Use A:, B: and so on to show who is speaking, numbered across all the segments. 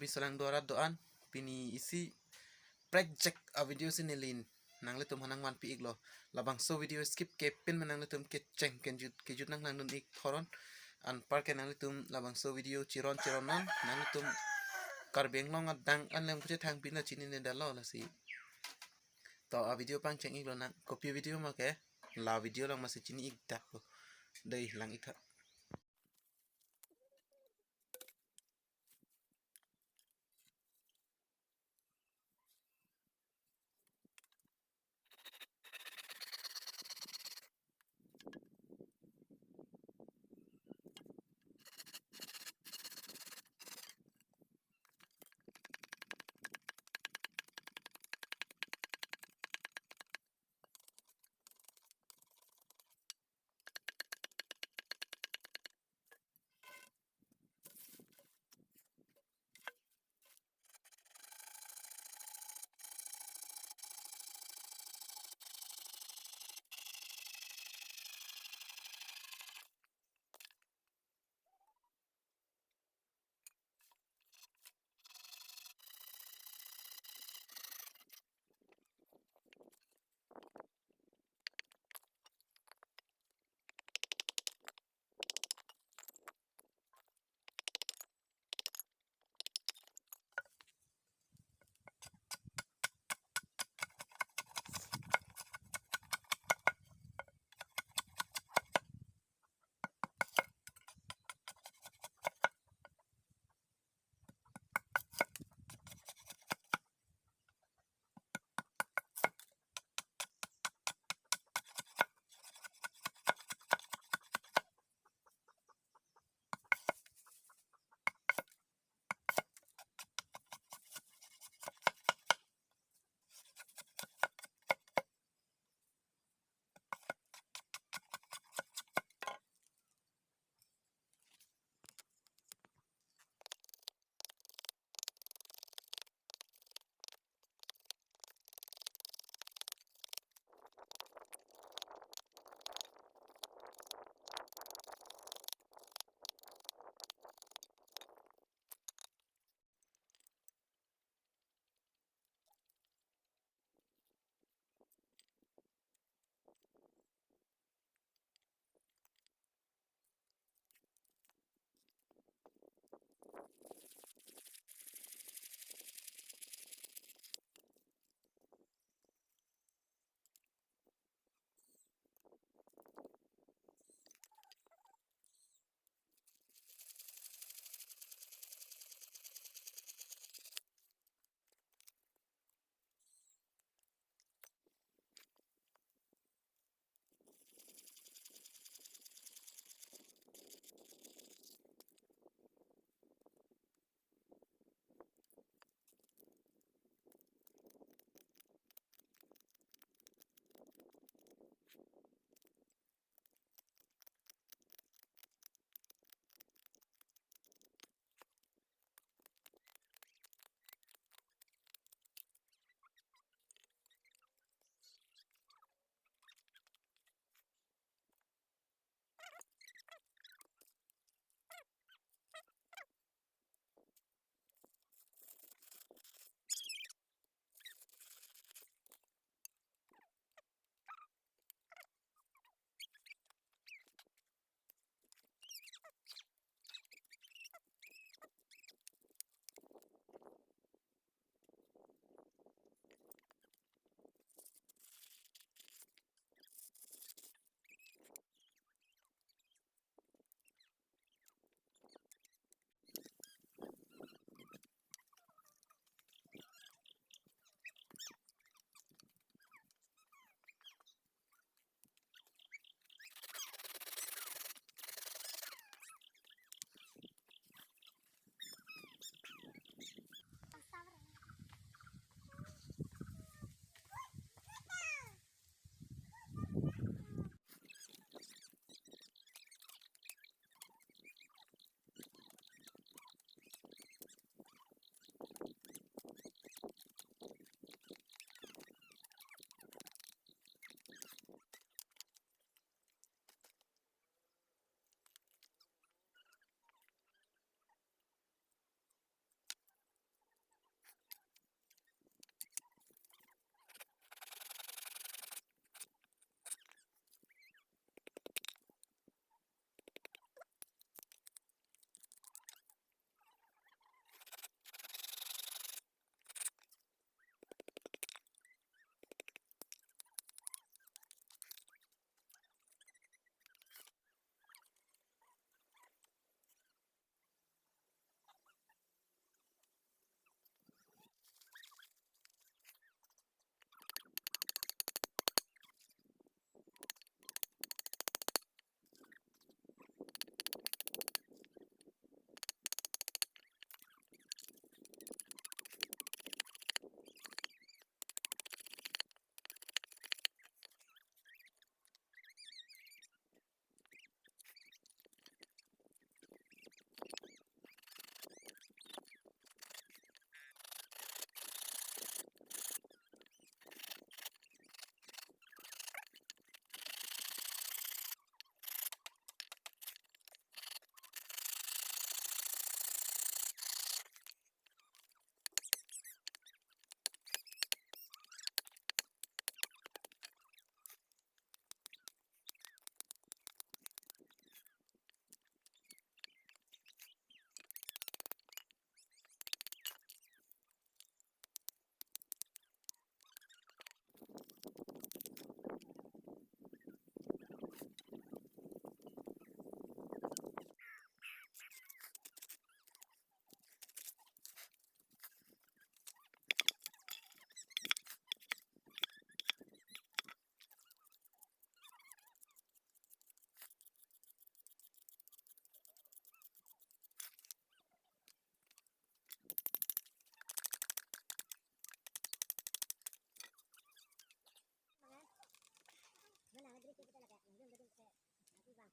A: bisalang dorat doan pini isi project a video sinilin nang le tum hanang man pi iglo labang so video skip ke pin manang le tum ke cheng ke jut nang nang nun ik thoron an par ke nang le tum labang so video chiron chiron non nang le tum kar beng long dang an lem kuje thang pin la chini ne dalo la si to a video pang cheng iglo nang copy video ma ke la video lang ma se chini ik dak dei lang ik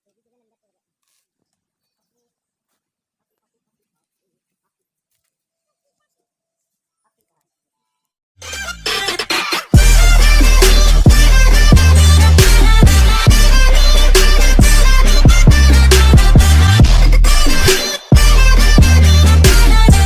B: Jadi kita nanda pura.